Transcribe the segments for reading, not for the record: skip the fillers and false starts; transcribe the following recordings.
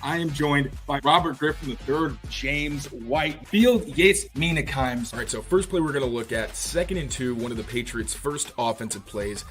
I am joined by Robert Griffin III, James White, Field Yates, Mina Kimes. All right, so first play we're going to look at, 2nd and 2, one of the Patriots' first offensive plays.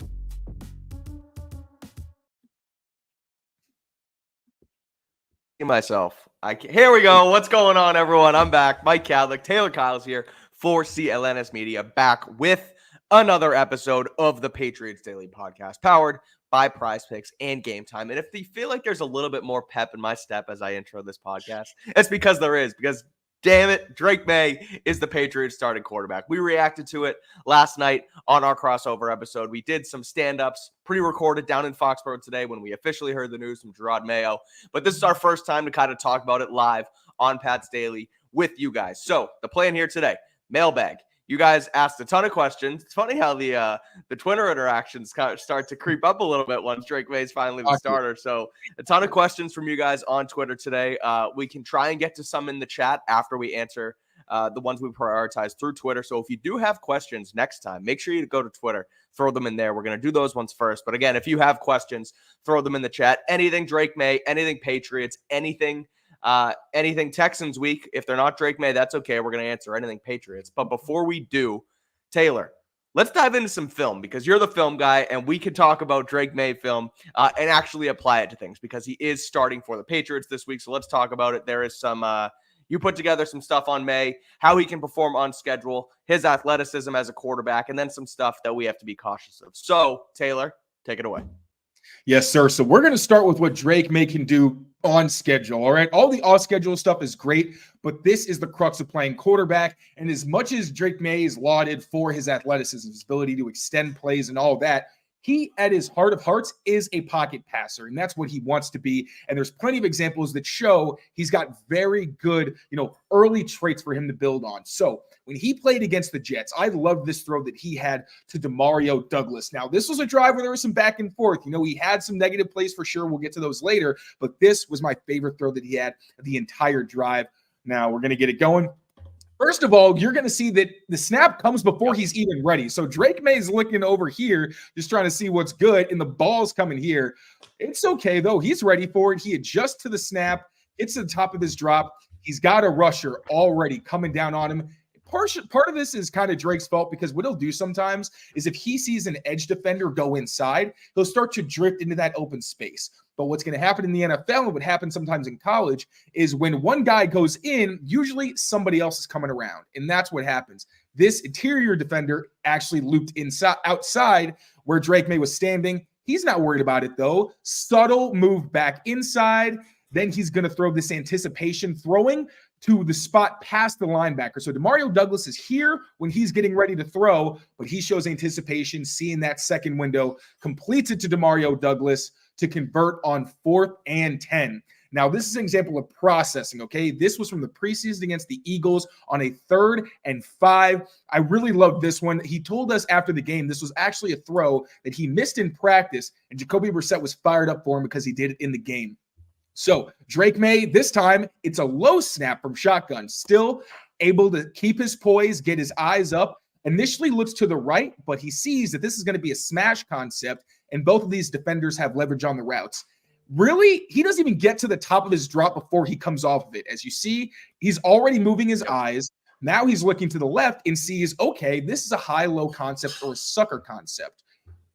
Here we go. What's going on, everyone? I'm back. Mike Kadlick, Tayler Kyles here for CLNS Media, back with another episode of the Patriots Daily podcast, powered by Prize Picks and Game Time. And if you feel like there's a little bit more pep in my step as I intro this podcast, it's because there is. Because damn it, Drake Maye is the Patriots starting quarterback. We reacted to it last night on our crossover episode. We did some stand-ups, pre-recorded down in Foxboro today when we officially heard the news from Gerard Mayo. But this is our first time to kind of talk about it live on Pat's Daily with you guys. So the plan here today, mailbag. You guys asked a ton of questions. It's funny how the Twitter interactions kind of start to creep up a little bit once Drake Maye's finally the starter. So a ton of questions from you guys on Twitter today. We can try and get to some in the chat after we answer the ones we prioritize through Twitter. So if you do have questions next time, make sure you go to Twitter, throw them in there. We're going to do those ones first. But again, if you have questions, throw them in the chat. Anything Drake Maye, anything Patriots, anything Texans week. If they're not Drake Maye, that's okay. We're going to answer anything Patriots. But before we do, Tayler, let's dive into some film, because you're the film guy and we can talk about Drake Maye film and actually apply it to things, because he is starting for the Patriots this week. So let's talk about it. There is some, you put together some stuff on Maye, how he can perform on schedule, his athleticism as a quarterback, and then some stuff that we have to be cautious of. So Tayler, take it away. Yes, sir. So we're going to start with what Drake Maye can do on schedule. All right. All the off schedule stuff is great, but this is the crux of playing quarterback. And as much as Drake Maye is lauded for his athleticism, his ability to extend plays and all that, he, at his heart of hearts, is a pocket passer, and that's what he wants to be. And there's plenty of examples that show he's got very good, early traits for him to build on. So when he played against the Jets, I loved this throw that he had to Demario Douglas. Now, this was a drive where there was some back and forth. He had some negative plays for sure. We'll get to those later, but this was my favorite throw that he had the entire drive. Now, we're going to get it going. First of all, you're going to see that the snap comes before he's even ready. So Drake Maye's looking over here, just trying to see what's good, and the ball's coming here. It's okay, though. He's ready for it. He adjusts to the snap, gets to the top of his drop. He's got a rusher already coming down on him. Part of this is kind of Drake's fault, because what he'll do sometimes is if he sees an edge defender go inside, he'll start to drift into that open space. But what's going to happen in the NFL, and what happens sometimes in college, is when one guy goes in, usually somebody else is coming around. And that's what happens. This interior defender actually looped outside where Drake Maye was standing. He's not worried about it, though. Subtle move back inside. Then he's going to throw this anticipation throwing to the spot past the linebacker. So Demario Douglas is here when he's getting ready to throw, but he shows anticipation, seeing that second window, completes it to Demario Douglas to convert on 4th and 10. Now, this is an example of processing, okay? This was from the preseason against the Eagles on a 3rd and 5. I really loved this one. He told us after the game this was actually a throw that he missed in practice, and Jacoby Brissett was fired up for him because he did it in the game. So Drake Maye, this time, it's a low snap from shotgun. Still able to keep his poise, get his eyes up. Initially looks to the right, but he sees that this is going to be a smash concept, and both of these defenders have leverage on the routes. Really, he doesn't even get to the top of his drop before he comes off of it. As you see, he's already moving his eyes. Now he's looking to the left and sees, okay, this is a high-low concept or a sucker concept.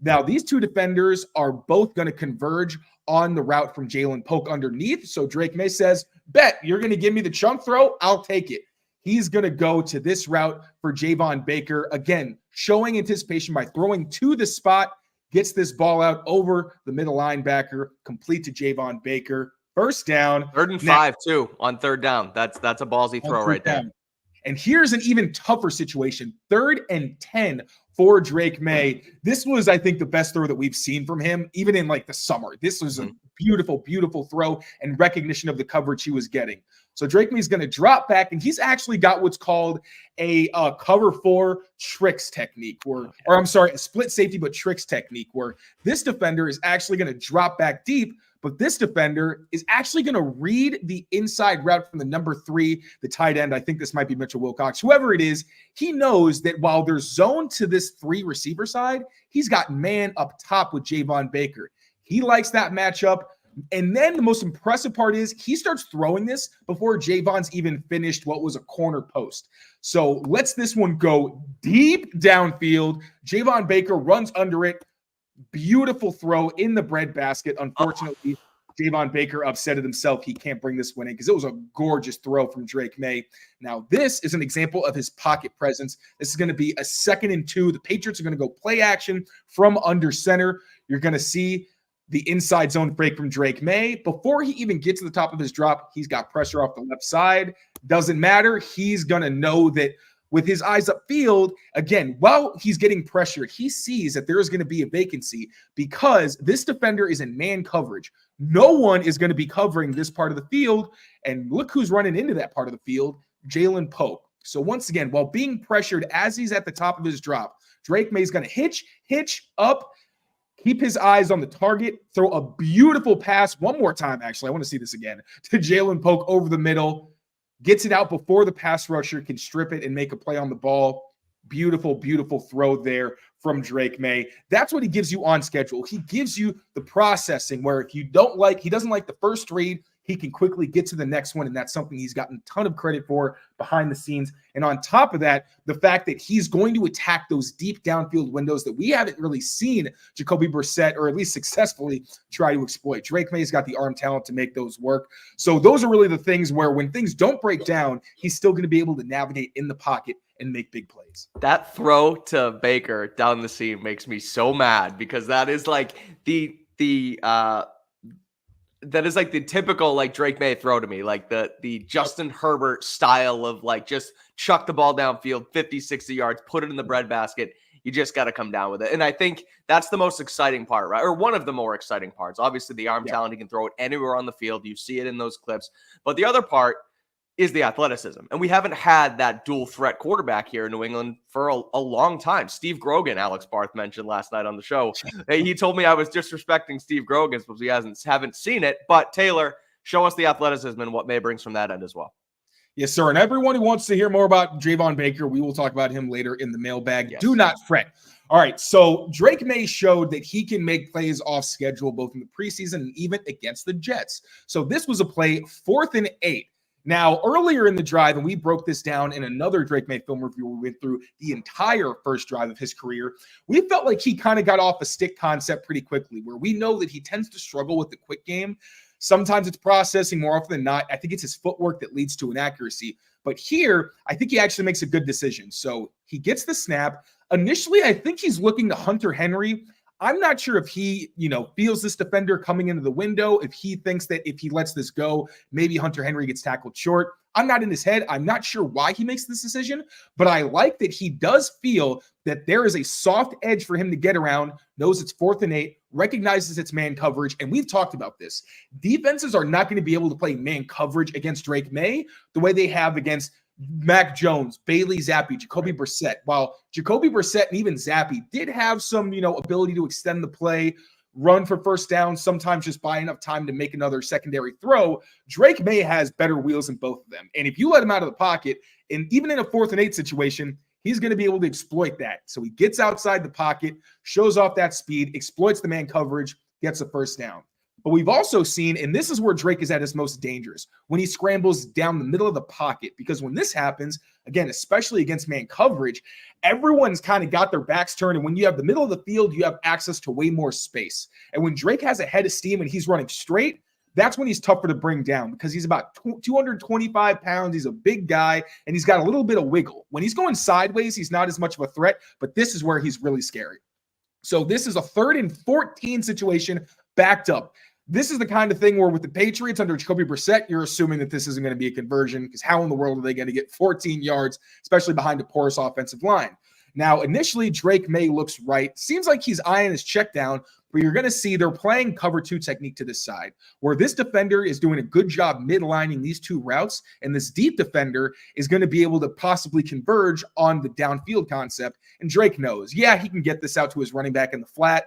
Now, these two defenders are both going to converge on the route from Jalen Polk underneath. So Drake Maye says, bet you're going to give me the chunk throw. I'll take it. He's going to go to this route for Javon Baker. Again, showing anticipation by throwing to the spot, gets this ball out over the middle linebacker, complete to Javon Baker. First down. 3rd and 5, too, on 3rd down. That's a ballsy throw right there. And here's an even tougher situation. 3rd and 10 for Drake Maye. This was, I think, the best throw that we've seen from him, even in the summer. This was a beautiful, beautiful throw and recognition of the coverage he was getting. So Drake Maye's going to drop back, and he's actually got what's called a cover 4 tricks technique, a split safety but tricks technique, where this defender is actually going to drop back deep, but this defender is actually going to read the inside route from the number 3, the tight end. I think this might be Mitchell Wilcox. Whoever it is, he knows that while there's zone to this 3 receiver side, he's got man up top with Javon Baker. He likes that matchup. And then the most impressive part is he starts throwing this before Javon's even finished what was a corner post. So lets this one go deep downfield. Javon Baker runs under it. Beautiful throw in the breadbasket. Unfortunately, Javon Baker upset at himself. He can't bring this one in because it was a gorgeous throw from Drake Maye. Now, this is an example of his pocket presence. This is going to be a 2nd and 2. The Patriots are going to go play action from under center. You're going to see the inside zone break from Drake Maye. Before he even gets to the top of his drop, he's got pressure off the left side. Doesn't matter. He's going to know that with his eyes upfield, again, while he's getting pressured, he sees that there is going to be a vacancy because this defender is in man coverage. No one is going to be covering this part of the field. And look who's running into that part of the field, Jalen Pope. So once again, while being pressured as he's at the top of his drop, Drake Maye's going to hitch up, keep his eyes on the target, throw a beautiful pass one more time, actually. I want to see this again, to Jalen Pope over the middle. Gets it out before the pass rusher can strip it and make a play on the ball. Beautiful, beautiful throw there from Drake Maye. That's what he gives you on schedule. He gives you the processing where if he doesn't like the first read, he can quickly get to the next one, and that's something he's gotten a ton of credit for behind the scenes. And on top of that, the fact that he's going to attack those deep downfield windows that we haven't really seen Jacoby Brissett, or at least successfully, try to exploit. Drake Maye's got the arm talent to make those work. So those are really the things where when things don't break down, he's still going to be able to navigate in the pocket and make big plays. That throw to Baker down the seam makes me so mad because that is like the typical like Drake Maye throw to me, like the Justin Herbert style of like just chuck the ball downfield 50, 60 yards, put it in the breadbasket. You just got to come down with it. And I think that's the most exciting part, right? Or one of the more exciting parts. Obviously, the arm talent, he can throw it anywhere on the field. You see it in those clips. But the other part is the athleticism. And we haven't had that dual threat quarterback here in New England for a long time. Steve Grogan, Alex Barth mentioned last night on the show. He told me I was disrespecting Steve Grogan because we haven't seen it. But Taylor, show us the athleticism and what Maye brings from that end as well. Yes, sir. And everyone who wants to hear more about Javon Baker, we will talk about him later in the mailbag. Yes. Do not fret. All right, so Drake Maye showed that he can make plays off schedule both in the preseason and even against the Jets. So this was a play 4th and 8. Now, earlier in the drive, and we broke this down in another Drake Maye film review, we went through the entire first drive of his career. We felt like he kind of got off a stick concept pretty quickly, where we know that he tends to struggle with the quick game. Sometimes it's processing, more often than not. I think it's his footwork that leads to inaccuracy. But here, I think he actually makes a good decision. So he gets the snap. Initially, I think he's looking to Hunter Henry. I'm not sure if he, feels this defender coming into the window, if he thinks that if he lets this go, maybe Hunter Henry gets tackled short. I'm not in his head. I'm not sure why he makes this decision, but I like that he does feel that there is a soft edge for him to get around, knows it's 4th and 8, recognizes it's man coverage, and we've talked about this. Defenses are not going to be able to play man coverage against Drake Maye the way they have against Mac Jones, Bailey Zappi, Jacoby Brissett. While Jacoby Brissett and even Zappi did have some, ability to extend the play, run for first down, sometimes just buy enough time to make another secondary throw, Drake Maye has better wheels in both of them. And if you let him out of the pocket, and even in a 4th and 8 situation, he's going to be able to exploit that. So he gets outside the pocket, shows off that speed, exploits the man coverage, gets a first down. But we've also seen, and this is where Drake is at his most dangerous, when he scrambles down the middle of the pocket. Because when this happens, again, especially against man coverage, everyone's kind of got their backs turned. And when you have the middle of the field, you have access to way more space. And when Drake has a head of steam and he's running straight, that's when he's tougher to bring down because he's about 225 pounds. He's a big guy, and he's got a little bit of wiggle. When he's going sideways, he's not as much of a threat, but this is where he's really scary. So this is a 3rd and 14 situation backed up. This is the kind of thing where with the Patriots under Jacoby Brissett, you're assuming that this isn't going to be a conversion because how in the world are they going to get 14 yards, especially behind a porous offensive line? Now, initially, Drake Maye looks right. Seems like he's eyeing his check down, but you're going to see they're playing cover 2 technique to this side, where this defender is doing a good job midlining these two routes, and this deep defender is going to be able to possibly converge on the downfield concept. And Drake knows, he can get this out to his running back in the flat,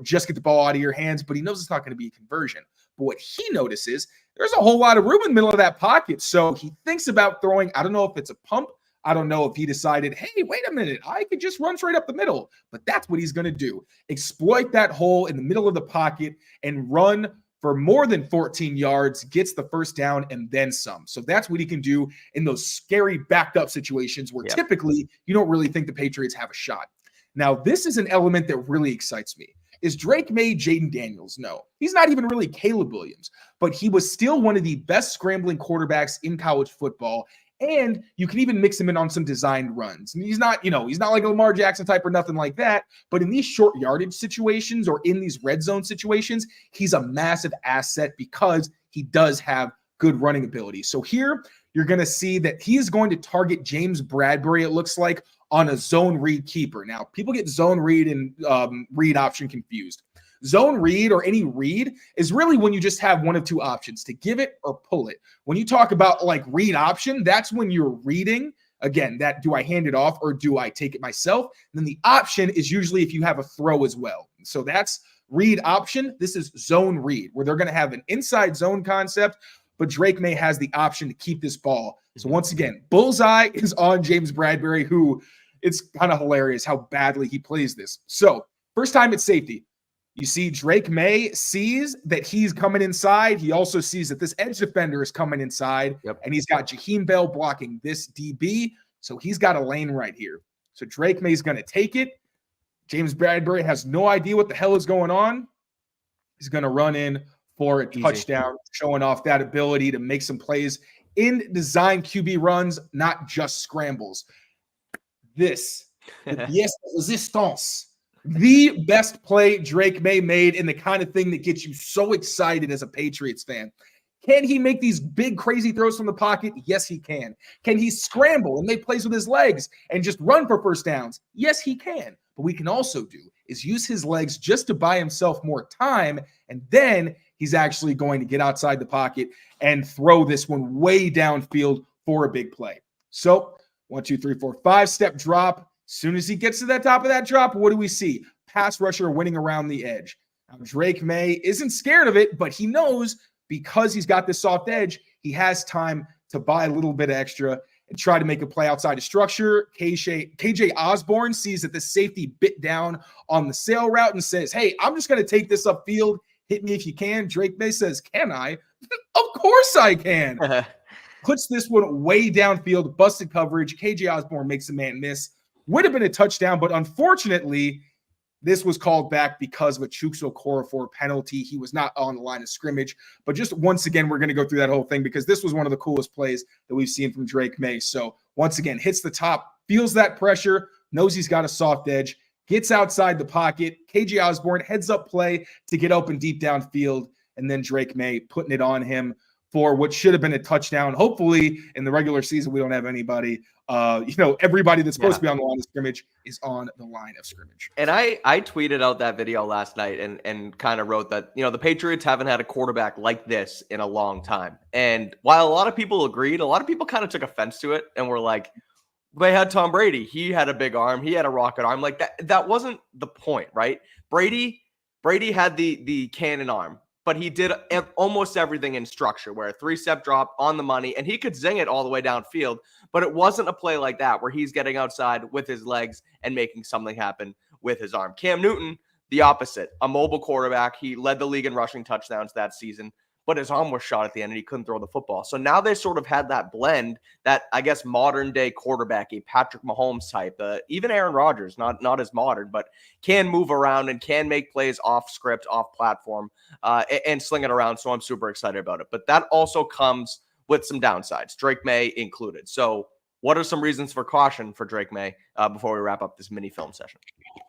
just get the ball out of your hands, but he knows it's not going to be a conversion. But what he notices, there's a whole lot of room in the middle of that pocket. So he thinks about throwing, I don't know if it's a pump. I don't know if he decided, hey, wait a minute, I could just run straight up the middle. But that's what he's going to do. Exploit that hole in the middle of the pocket and run for more than 14 yards, gets the first down and then some. So that's what he can do in those scary backed up situations where typically you don't really think the Patriots have a shot. Now, this is an element that really excites me. Is Drake Maye Jaden Daniels? No, he's not even really Caleb Williams, but he was still one of the best scrambling quarterbacks in college football. And you can even mix him in on some designed runs. And he's not, he's not like a Lamar Jackson type or nothing like that. But in these short yardage situations or in these red zone situations, he's a massive asset because he does have good running ability. So here you're going to see that he is going to target James Bradberry, it looks like, on a zone read keeper. Now, people get zone read and read option confused. Zone read or any read is really when you just have one of two options, to give it or pull it. When you talk about like read option, that's when you're reading. Again, that do I hand it off or do I take it myself? And then the option is usually if you have a throw as well. So that's read option. This is zone read, where they're going to have an inside zone concept, but Drake Maye has the option to keep this ball. So once again, bullseye is on James Bradberry, who it's kind of hilarious how badly he plays this. So first time at safety. You see Drake Maye sees that he's coming inside. He also sees that this edge defender is coming inside, and he's got Jaheim Bell blocking this DB. So he's got a lane right here. So Drake Maye's going to take it. James Bradberry has no idea what the hell is going on. He's going to run in for a touchdown, showing off that ability to make some plays in design QB runs, not just scrambles. This, the pièce de résistance. The best play Drake Maye made, and the kind of thing that gets you so excited as a Patriots fan. Can he make these big, crazy throws from the pocket? Yes, he can. Can he scramble and make plays with his legs and just run for first downs? Yes, he can. But what we can also do is use his legs just to buy himself more time, and then he's actually going to get outside the pocket and throw this one way downfield for a big play. So 1, 2, 3, 4, 5-step drop. As soon as he gets to the top of that drop, what do we see? Pass rusher winning around the edge. Now, Drake Maye isn't scared of it, but he knows because he's got this soft edge, he has time to buy a little bit extra and try to make a play outside of structure. KJ Osborne sees that the safety bit down on the sail route and says, hey, I'm just going to take this upfield. Hit me if you can. Drake Maye says, can I? Of course I can. Puts this one way downfield, busted coverage. KJ Osborne makes a man miss. Would have been a touchdown, but unfortunately, this was called back because of a Chuks Okorafor penalty. He was not on the line of scrimmage. But just once again, we're going to go through that whole thing because this was one of the coolest plays that we've seen from Drake Maye. So once again, hits the top, feels that pressure, knows he's got a soft edge, gets outside the pocket. KJ Osborne heads up play to get open deep downfield, and then Drake Maye putting it on him for what should have been a touchdown. Hopefully, in the regular season, we don't have anybody. Everybody that's supposed to be on the line of scrimmage is on the line of scrimmage. And I tweeted out that video last night and kind of wrote that, the Patriots haven't had a quarterback like this in a long time. And while a lot of people agreed, a lot of people kind of took offense to it and were like, they had Tom Brady. He had a big arm. He had a rocket arm. Like that wasn't the point, right? Brady had the cannon arm, but he did almost everything in structure, where a 3-step drop on the money, and he could zing it all the way downfield, but it wasn't a play like that where he's getting outside with his legs and making something happen with his arm. Cam Newton, the opposite, a mobile quarterback. He led the league in rushing touchdowns that season, but his arm was shot at the end and he couldn't throw the football. So now they sort of had that blend, that I guess modern day quarterback, a Patrick Mahomes type, even Aaron Rodgers, not as modern, but can move around and can make plays off script, off platform, and sling it around. So I'm super excited about it. But that also comes with some downsides, Drake Maye included. So what are some reasons for caution for Drake Maye before we wrap up this mini film session?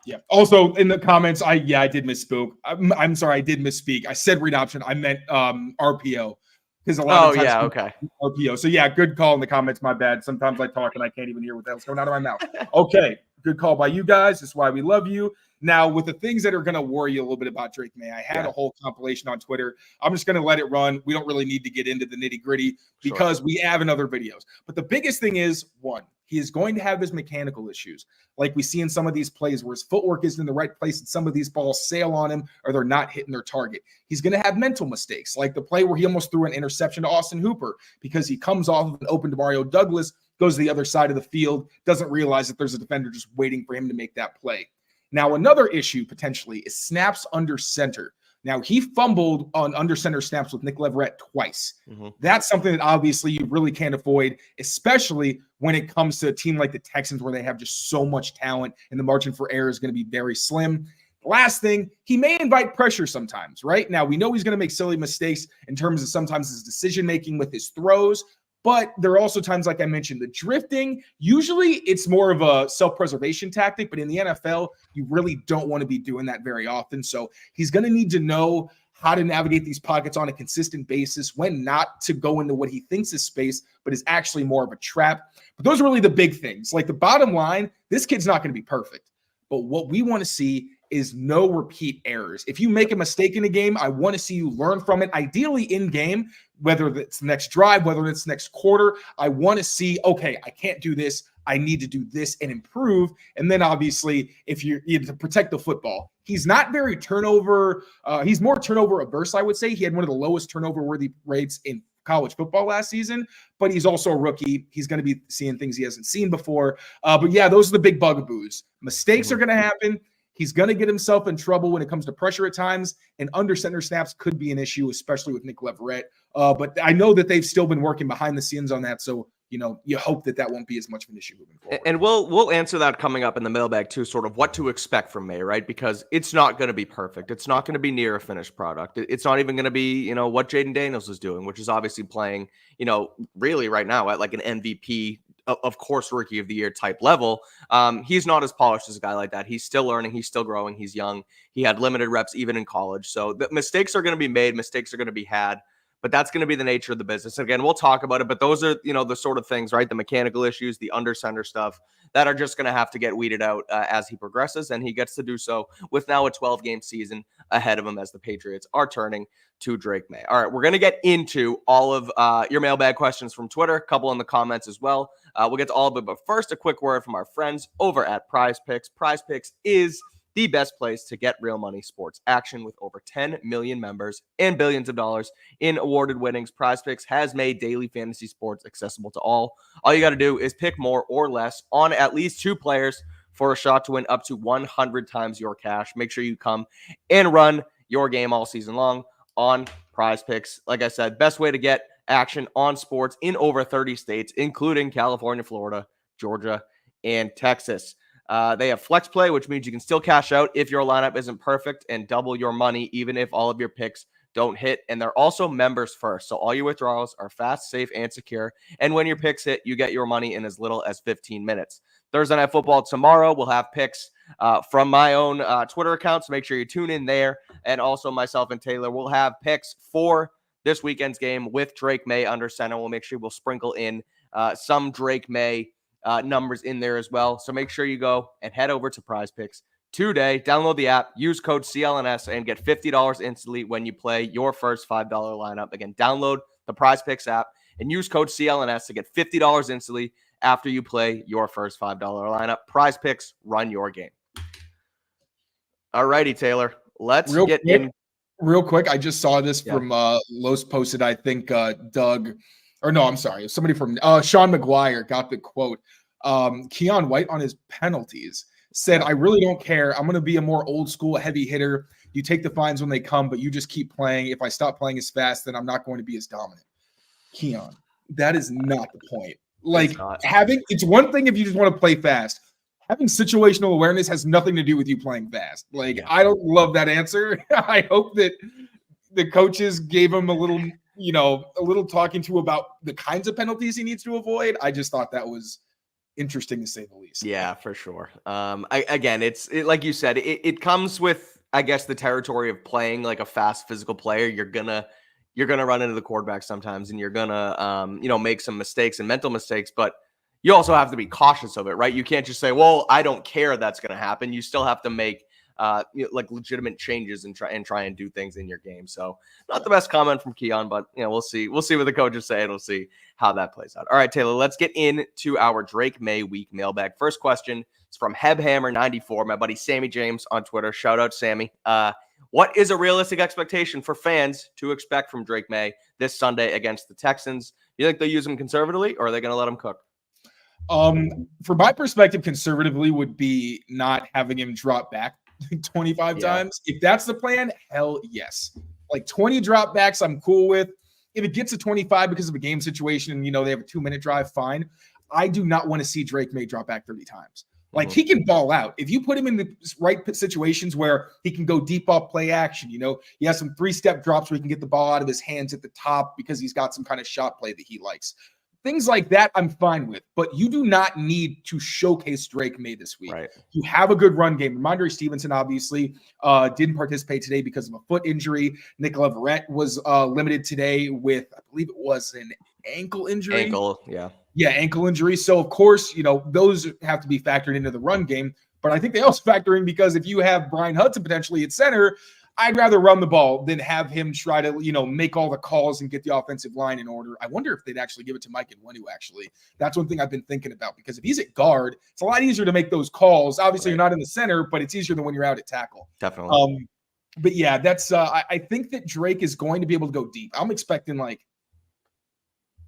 Yeah. Also in the comments, I did misspoke. I'm sorry, I did misspeak. I said read option. I meant RPO. Because a lot of times RPO. So yeah, good call in the comments. My bad. Sometimes I talk and I can't even hear what the hell's coming out of my mouth. Okay. Good call by you guys. That's why we love you. Now, with the things that are going to worry you a little bit about Drake Maye, I had a whole compilation on Twitter. I'm just going to let it run. We don't really need to get into the nitty-gritty because we have in other videos. But the biggest thing is, one, he is going to have his mechanical issues, like we see in some of these plays where his footwork isn't in the right place and some of these balls sail on him or they're not hitting their target. He's going to have mental mistakes, like the play where he almost threw an interception to Austin Hooper because he comes off of an open to Mario Douglas, goes to the other side of the field, doesn't realize that there's a defender just waiting for him to make that play. Now, another issue potentially is snaps under center. Now, he fumbled on under center snaps with Nick Leverett twice. Mm-hmm. That's something that obviously you really can't avoid, especially when it comes to a team like the Texans where they have just so much talent and the margin for error is going to be very slim. Last thing, he may invite pressure sometimes, right? Now, we know he's going to make silly mistakes in terms of sometimes his decision-making with his throws, but there are also times, like I mentioned, the drifting. Usually it's more of a self-preservation tactic, but in the NFL, you really don't want to be doing that very often. So he's going to need to know how to navigate these pockets on a consistent basis, when not to go into what he thinks is space, but is actually more of a trap. But those are really the big things. Like the bottom line, this kid's not going to be perfect. But what we want to see is no repeat errors. If you make a mistake in a game, I want to see you learn from it, ideally in game, whether it's next drive, whether it's next quarter. I want to see, okay, I can't do this. I need to do this and improve. And then obviously, if you to protect the football, he's not very turnover. He's more turnover averse, I would say. He had one of the lowest turnover worthy rates in college football last season, but he's also a rookie. He's going to be seeing things he hasn't seen before. But yeah, those are the big bugaboos. Mistakes are going to happen. He's going to get himself in trouble when it comes to pressure at times, and under center snaps could be an issue, especially with Nick Leverett. But I know that they've still been working behind the scenes on that. So, you hope that won't be as much of an issue moving forward. And we'll answer that coming up in the mailbag too, sort of what to expect from Maye, right? Because it's not going to be perfect. It's not going to be near a finished product. It's not even going to be, what Jaden Daniels is doing, which is obviously playing, really right now at like an MVP, of course, rookie of the year type level. He's not as polished as a guy like that. He's still learning. He's still growing. He's young. He had limited reps even in college. So the mistakes are going to be made. Mistakes are going to be had. But that's going to be the nature of the business. Again, we'll talk about it, but those are, the sort of things, right? The mechanical issues, the under center stuff that are just going to have to get weeded out as he progresses. And he gets to do so with now a 12-game season ahead of him as the Patriots are turning to Drake Maye. All right, we're going to get into all of your mailbag questions from Twitter, a couple in the comments as well. We'll get to all of it, but first, a quick word from our friends over at Prize Picks. Prize Picks is the best place to get real money sports action with over 10 million members and billions of dollars in awarded winnings. Prize Picks has made daily fantasy sports accessible to all. All you got to do is pick more or less on at least 2 players for a shot to win up to 100 times your cash. Make sure you come and run your game all season long on Prize Picks. Like I said, best way to get action on sports in over 30 states, including California, Florida, Georgia, and Texas. They have flex play, which means you can still cash out if your lineup isn't perfect and double your money, even if all of your picks don't hit. And they're also members first. So all your withdrawals are fast, safe, and secure. And when your picks hit, you get your money in as little as 15 minutes. Thursday Night Football tomorrow, we'll have picks from my own Twitter account. So make sure you tune in there. And also myself and Taylor will have picks for this weekend's game with Drake Maye under center. We'll make sure we'll sprinkle in some Drake Maye numbers in there as well. So make sure you go and head over to Prize Picks today. Download the app, use code CLNS, and get $50 instantly when you play your first $5 lineup. Again, download the Prize Picks app and use code CLNS to get $50 instantly after you play your first $5 lineup. Prize Picks, run your game. All righty, Taylor. Let's get in. Real quick, I just saw this from Los posted, I think Doug, or no, I'm sorry, somebody from Sean McGuire got the quote. Keon White on his penalties said, I really don't care. I'm going to be a more old school heavy hitter. You take the fines when they come, but you just keep playing. If I stop playing as fast, then I'm not going to be as dominant. Keon, that is not the point. Like it's one thing if you just want to play fast. Having situational awareness has nothing to do with you playing fast. I don't love that answer. I hope that the coaches gave him a little talking to about the kinds of penalties he needs to avoid. I just thought that was interesting to say the least. Yeah, for sure. It's like you said, it comes with, I guess, the territory of playing like a fast physical player. You're gonna run into the quarterback sometimes, and you're gonna make some mistakes and mental mistakes, but you also have to be cautious of it, right? You can't just say, well, I don't care that's going to happen. You still have to make legitimate changes and try and do things in your game. So not the best comment from Keon, but we'll see. We'll see what the coaches say, and we'll see how that plays out. All right, Taylor, let's get into our Drake Maye week mailbag. First question is from Hebhammer94, my buddy Sammy James on Twitter. Shout out, Sammy. What is a realistic expectation for fans to expect from Drake Maye this Sunday against the Texans? Do you think they'll use him conservatively, or are they going to let him cook? For my perspective, conservatively would be not having him drop back 25 times. If that's the plan, hell yes. Like 20 dropbacks, I'm cool with. If it gets to 25 because of a game situation and, they have a 2-minute drive, fine. I do not want to see Drake Maye drop back 30 times. Like he can ball out. If you put him in the right situations where he can go deep off play action, he has some 3-step drops where he can get the ball out of his hands at the top because he's got some kind of shot play that he likes. Things like that, I'm fine with. But you do not need to showcase Drake Maye this week. Right. You have a good run game. Ramondre Stevenson obviously didn't participate today because of a foot injury. Nick Leverett was limited today with, I believe it was an ankle injury. Ankle injury. So, of course, those have to be factored into the run game. But I think they also factor in because if you have Brian Hudson potentially at center, I'd rather run the ball than have him try to, make all the calls and get the offensive line in order. I wonder if they'd actually give it to Mike Kadlick, actually. That's one thing I've been thinking about because if he's at guard, it's a lot easier to make those calls. Obviously, You're not in the center, but it's easier than when you're out at tackle. Definitely. But yeah, that's I think that Drake is going to be able to go deep. I'm expecting like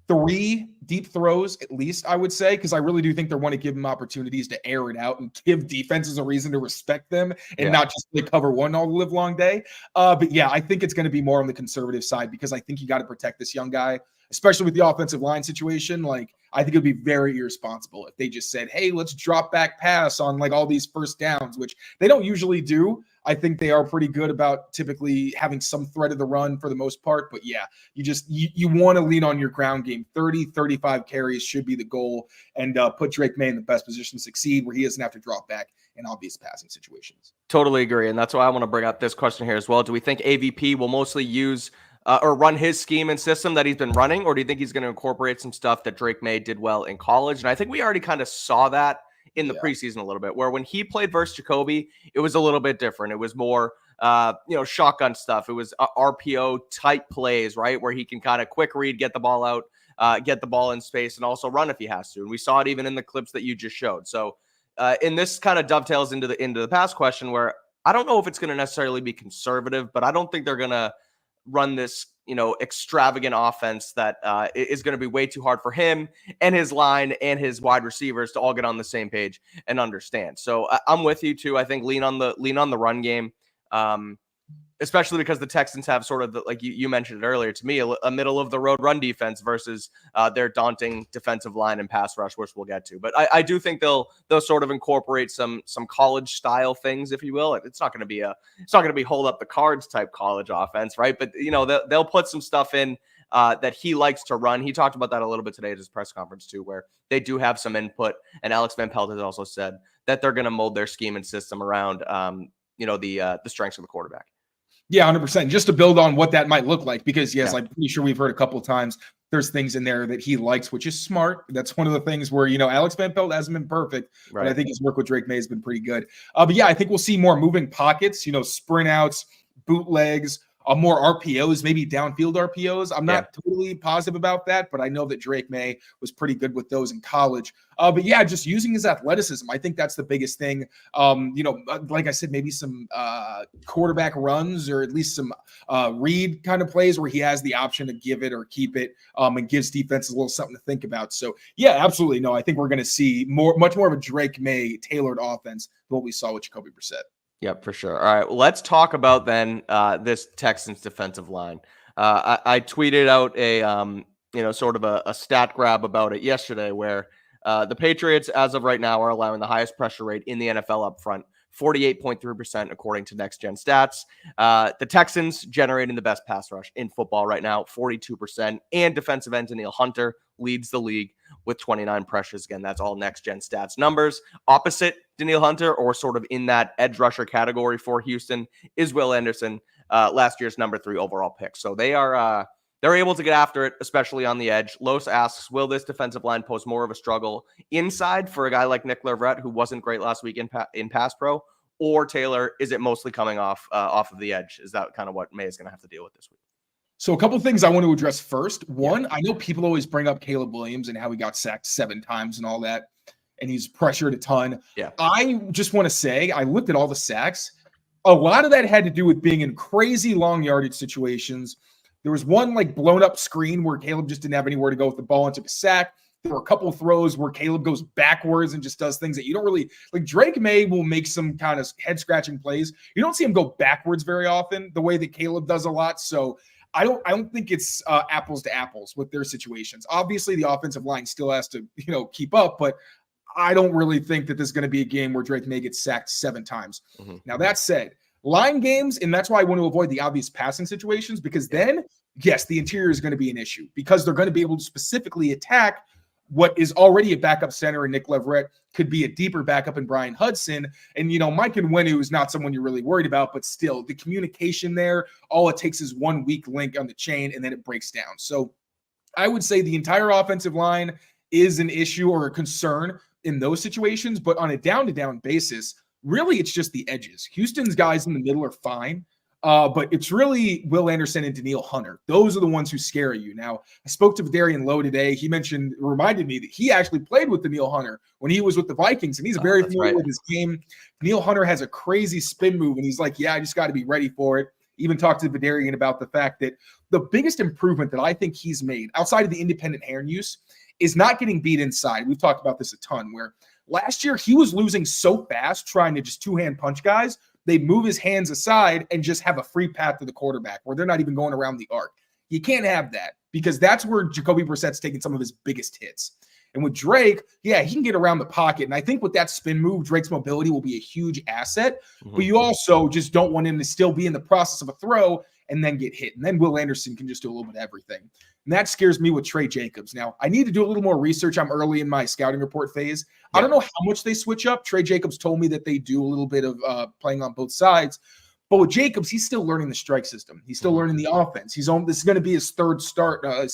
3 deep throws at least, I would say, because I really do think they want to give him opportunities to air it out and give defenses a reason to respect them and not just play cover one all the live long day. But yeah, I think it's going to be more on the conservative side because I think you got to protect this young guy, especially with the offensive line situation. Like, I think it would be very irresponsible if they just said, hey, let's drop back pass on like all these first downs, which they don't usually do. I think they are pretty good about typically having some threat of the run for the most part. But yeah, you want to lean on your ground game. 30, 35 carries should be the goal and put Drake Maye in the best position to succeed where he doesn't have to drop back in obvious passing situations. Totally agree. And that's why I want to bring up this question here as well. Do we think AVP will mostly use or run his scheme and system that he's been running? Or do you think he's going to incorporate some stuff that Drake Maye did well in college? And I think we already kind of saw that in the preseason a little bit, where when he played versus Jacoby, it was a little bit different. It was more, shotgun stuff. It was RPO type plays, right? Where he can kind of quick read, get the ball out, get the ball in space, and also run if he has to. And we saw it even in the clips that you just showed. So in this kind of dovetails into the past question where I don't know if it's going to necessarily be conservative, but I don't think they're going to run this, extravagant offense that is going to be way too hard for him and his line and his wide receivers to all get on the same page and understand. So I'm with you too. I think lean on the run game, especially because the Texans have sort of like you mentioned it earlier to me, a middle of the road run defense versus their daunting defensive line and pass rush, which we'll get to. But I do think they'll sort of incorporate some college style things, if you will. It's not going to be hold up the cards type college offense, right? But they'll put some stuff in that he likes to run. He talked about that a little bit today at his press conference too, where they do have some input. And Alex Van Pelt has also said that they're going to mold their scheme and system around the strengths of the quarterback. Yeah, 100%. Just to build on what that might look like, because yes, I'm pretty sure we've heard a couple of times there's things in there that he likes, which is smart. That's one of the things where, Alex Van Pelt hasn't been perfect, but I think his work with Drake Maye has been pretty good. But yeah, I think we'll see more moving pockets, sprint outs, bootlegs, more RPOs, maybe downfield RPOs. I'm not totally positive about that, but I know that Drake Maye was pretty good with those in college. But yeah, just using his athleticism, I think that's the biggest thing. Like I said, maybe some quarterback runs or at least some read kind of plays where he has the option to give it or keep it and gives defenses a little something to think about. So yeah, absolutely. No, I think we're going to see much more of a Drake Maye tailored offense than what we saw with Jacoby Brissett. Yep, for sure. All right, well, let's talk about then this Texans defensive line. I tweeted out a sort of a stat grab about it yesterday, where the Patriots, as of right now, are allowing the highest pressure rate in the NFL up front, 48.3% according to Next Gen Stats. The Texans generating the best pass rush in football right now, 42%, and defensive end Danielle Hunter leads the league with 29 pressures. Again, that's all Next Gen Stats numbers. Opposite Danielle Hunter, or sort of in that edge rusher category for Houston, is Will Anderson, last year's number 3 overall pick. So they're able to get after it, especially on the edge. Los asks, will this defensive line pose more of a struggle inside for a guy like Nick Leverett, who wasn't great last week in pass pro? Or Taylor, is it mostly coming off of the edge? Is that kind of what Maye is going to have to deal with this week? So a couple of things I want to address first. One, I know people always bring up Caleb Williams and how he got sacked 7 times and all that, and he's pressured a ton. Yeah. I just want to say, I looked at all the sacks. A lot of that had to do with being in crazy long yardage situations. There was one like blown up screen where Caleb just didn't have anywhere to go with the ball and took a sack. There were a couple of throws where Caleb goes backwards and just does things that you don't really like. Drake Maye will make some kind of head scratching plays. You don't see him go backwards very often the way that Caleb does a lot. So I don't think it's apples to apples with their situations. Obviously, the offensive line still has to, keep up, but I don't really think that this is going to be a game where Drake Maye gets sacked 7 times. Mm-hmm. Now, that said, line games, and that's why I want to avoid the obvious passing situations, because then, yes, the interior is going to be an issue because they're going to be able to specifically attack what is already a backup center in Nick Leverett, could be a deeper backup in Brian Hudson. And, Mike Nwenu is not someone you're really worried about, but still the communication there, all it takes is one weak link on the chain and then it breaks down. So I would say the entire offensive line is an issue or a concern in those situations, but on a down-to-down basis, really it's just the edges. Houston's guys in the middle are fine. But it's really Will Anderson and Danielle Hunter. Those are the ones who scare you. Now, I spoke to Darian Lowe today. He reminded me that he actually played with Danielle Hunter when he was with the Vikings, and he's very familiar with his game. Danielle Hunter has a crazy spin move, and he's like, yeah, I just got to be ready for it. Even talked to Darian about the fact that the biggest improvement that I think he's made outside of the independent hand use is not getting beat inside. We've talked about this a ton, where last year he was losing so fast trying to just two-hand punch guys. They move his hands aside and just have a free path to the quarterback where they're not even going around the arc. You can't have that because that's where Jacoby Brissett's taking some of his biggest hits. And with Drake, yeah, he can get around the pocket. And I think with that spin move, Drake's mobility will be a huge asset. Mm-hmm. But you also just don't want him to still be in the process of a throw and then get hit. And then Will Anderson can just do a little bit of everything. And that scares me with Trey Jacobs. Now, I need to do a little more research. I'm early in my scouting report phase. Yeah. I don't know how much they switch up. Trey Jacobs told me that they do a little bit of playing on both sides. But with Jacobs, he's still learning the strike system. He's still learning the offense. This is going to be his third start. Left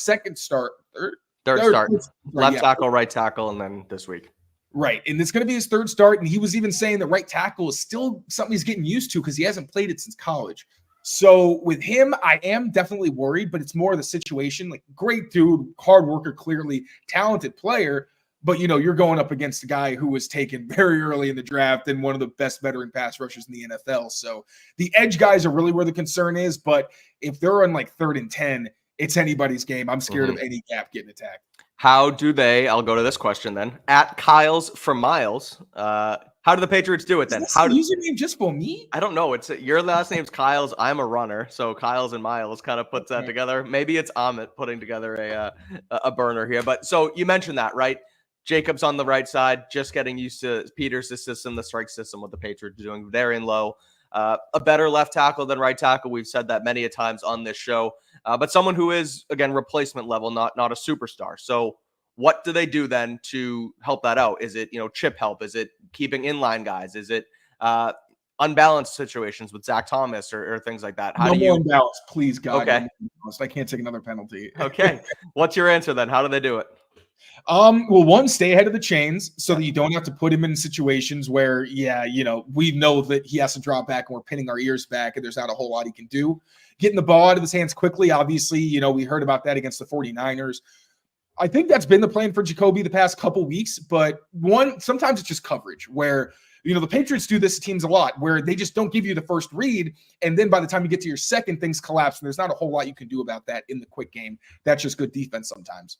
tackle, right tackle, and then this week. Right. And it's going to be his third start. And he was even saying that right tackle is still something he's getting used to because he hasn't played it since college. So with him, I am definitely worried, but it's more of the situation. Like, great dude, hard worker, clearly talented player. But, you're going up against a guy who was taken very early in the draft and one of the best veteran pass rushers in the NFL. So the edge guys are really where the concern is. But if they're on like 3rd and 10, it's anybody's game. I'm scared of any gap getting attacked. How do they, I'll go to this question then, at Kyles for Miles, how do the Patriots do it then? How do username just for me? I don't know. It's your last name's Kyles. I'm a runner, so Kyles and Miles kind of puts that together. Maybe it's Amit putting together a burner here. But so you mentioned that, right? Jacobs on the right side, just getting used to Peters' system, the strike system, what the Patriots are doing there in low. A better left tackle than right tackle. We've said that many a times on this show. But someone who is, again, replacement level, not a superstar. So what do they do then to help that out? Is it, chip help? Is it keeping inline guys? Is it unbalanced situations with Zach Thomas or things like that? More unbalanced, please, God. Okay. I can't take another penalty. Okay. What's your answer then? How do they do it? Well, one, stay ahead of the chains so that you don't have to put him in situations where, we know that he has to drop back and we're pinning our ears back and there's not a whole lot he can do. Getting the ball out of his hands quickly, obviously, we heard about that against the 49ers. I think that's been the plan for Jacoby the past couple weeks, but sometimes it's just coverage where, the Patriots do this to teams a lot where they just don't give you the first read. And then by the time you get to your second, things collapse and there's not a whole lot you can do about that in the quick game. That's just good defense sometimes.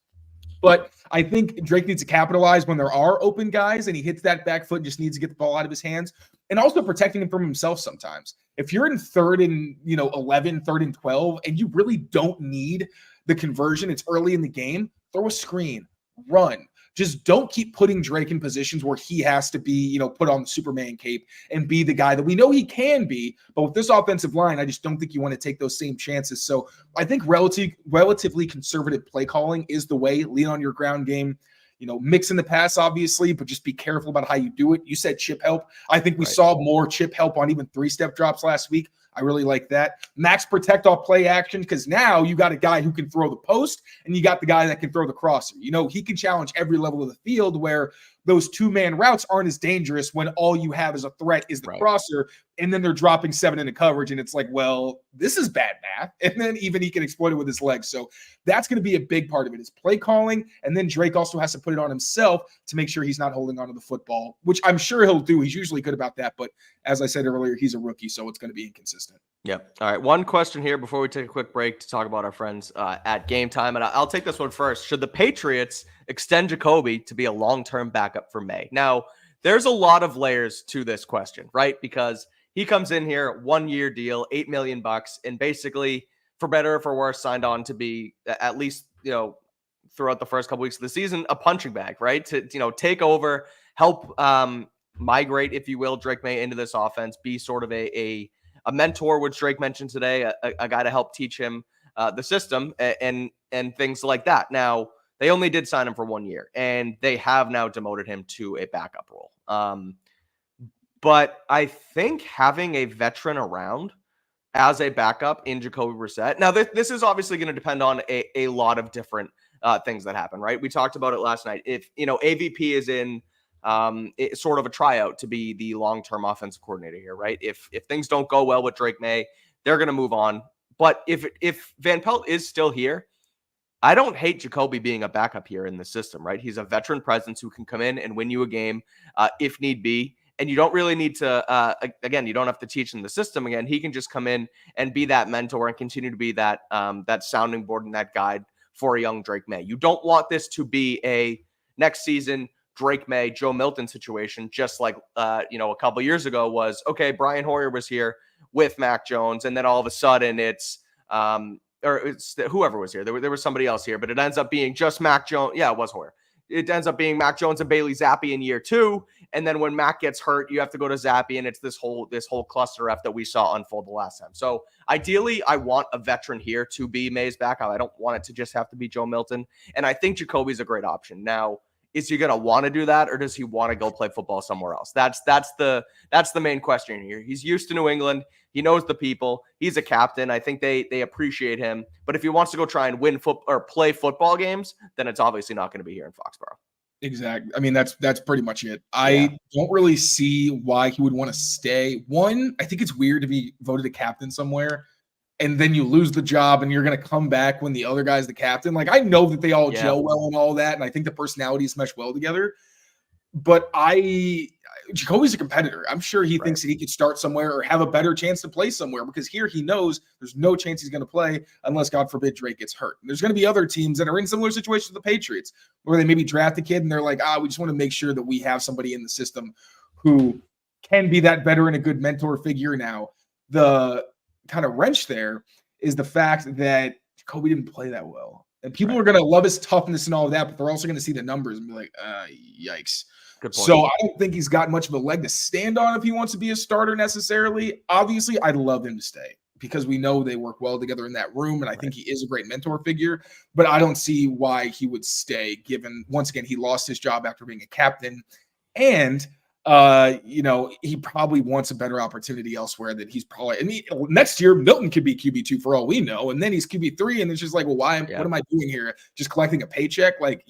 But I think Drake needs to capitalize when there are open guys and he hits that back foot and just needs to get the ball out of his hands and also protecting him from himself sometimes. If you're in 3rd and 11, 3rd and 12, and you really don't need the conversion, it's early in the game, throw a screen, run. Just don't keep putting Drake in positions where he has to be, put on the Superman cape and be the guy that we know he can be. But with this offensive line, I just don't think you want to take those same chances. So I think relatively conservative play calling is the way. Lean on your ground game, mix in the pass, obviously, but just be careful about how you do it. You said chip help. I think we saw more chip help on even 3-step drops last week. I really like that. Max protect off play action because now you got a guy who can throw the post and you got the guy that can throw the crosser. He can challenge every level of the field where those 2-man routes aren't as dangerous when all you have as a threat is the crosser. And then they're dropping 7 into coverage. And it's like, well, this is bad math. And then even he can exploit it with his legs. So that's going to be a big part of it is play calling. And then Drake also has to put it on himself to make sure he's not holding onto the football, which I'm sure he'll do. He's usually good about that. But as I said earlier, he's a rookie, so it's going to be inconsistent. consistent. Yep. All right. One question here before we take a quick break to talk about our friends at Game Time. And I'll take this one first. Should the Patriots extend Jacoby to be a long-term backup for Maye? Now, there's a lot of layers to this question, right? Because he comes in here, 1-year deal, $8 million, and basically, for better or for worse, signed on to be at least, throughout the first couple weeks of the season, a punching bag, right? To, take over, help migrate, if you will, Drake Maye into this offense, be sort of a mentor, which Drake mentioned today, a guy to help teach him the system and things like that. Now, they only did sign him for 1 year, and they have now demoted him to a backup role. But I think having a veteran around as a backup in Jacoby Brissett. Now, this is obviously going to depend on a lot of different things that happen, right? We talked about it last night. If, AVP is in it's sort of a tryout to be the long-term offensive coordinator here, right? If things don't go well with Drake Maye, they're going to move on. But if Van Pelt is still here, I don't hate Jacoby being a backup here in the system, right? He's a veteran presence who can come in and win you a game if need be. And you don't really need to, again, you don't have to teach him the system again. He can just come in and be that mentor and continue to be that that sounding board and that guide for a young Drake Maye. You don't want this to be a next season Drake Maye, Joe Milton situation, just like, a couple years ago was, okay, Brian Hoyer was here with Mac Jones, and then all of a sudden it's whoever was here. There was somebody else here, but it ends up being just Mac Jones. Yeah, it was Hoyer. It ends up being Mac Jones and Bailey Zappi in year 2. And then when Mac gets hurt, you have to go to Zappi, and it's this whole cluster F that we saw unfold the last time. So ideally, I want a veteran here to be Maye's backup. I don't want it to just have to be Joe Milton. And I think Jacoby's a great option. Now, is he going to want to do that, or does he want to go play football somewhere else? That's the main question here. He's used to New England. He knows the people. He's a captain. I think they appreciate him. But if he wants to go try and win or play football games, then it's obviously not going to be here in Foxboro. Exactly. I mean, that's pretty much it. I don't really see why he would want to stay. One, I think it's weird to be voted a captain somewhere, and then you lose the job, and you're going to come back when the other guy's the captain. Like, I know that they all gel well and all that, and I think the personalities mesh well together. But Jacoby's a competitor. I'm sure he thinks that he could start somewhere or have a better chance to play somewhere, because here he knows there's no chance he's going to play unless, God forbid, Drake gets hurt. And there's going to be other teams that are in similar situations to the Patriots, where they maybe draft a kid and they're like, we just want to make sure that we have somebody in the system who can be that veteran, a good mentor figure. Now, the kind of wrench there is the fact that Jacoby didn't play that well. And people are going to love his toughness and all of that, but they're also going to see the numbers and be like, yikes. Good point. So I don't think he's got much of a leg to stand on if he wants to be a starter necessarily. Obviously, I'd love him to stay because we know they work well together in that room, and I think he is a great mentor figure. But I don't see why he would stay, given, once again, he lost his job after being a captain. And, he probably wants a better opportunity elsewhere that he's probably – next year, Milton could be QB2 for all we know, and then he's QB3, and it's just like, well, what am I doing here? Just collecting a paycheck? Like,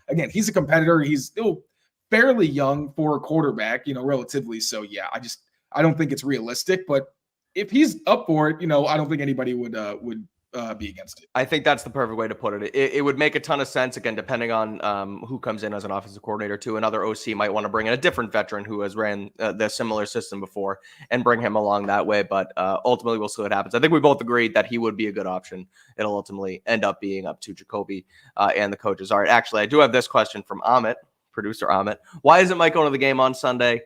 again, he's a competitor. He's still – fairly young for a quarterback, relatively. So yeah, I don't think it's realistic, but if he's up for it, I don't think anybody would be against it. I think that's the perfect way to put it. It would make a ton of sense, again, depending on who comes in as an offensive coordinator too. Another OC might want to bring in a different veteran who has ran the similar system before and bring him along that way. But ultimately, we'll see what happens. I think we both agreed that he would be a good option. It'll ultimately end up being up to Jacoby and the coaches. All right, actually, I do have this question from Amit. Producer Amit. Why isn't Mike going to the game on Sunday?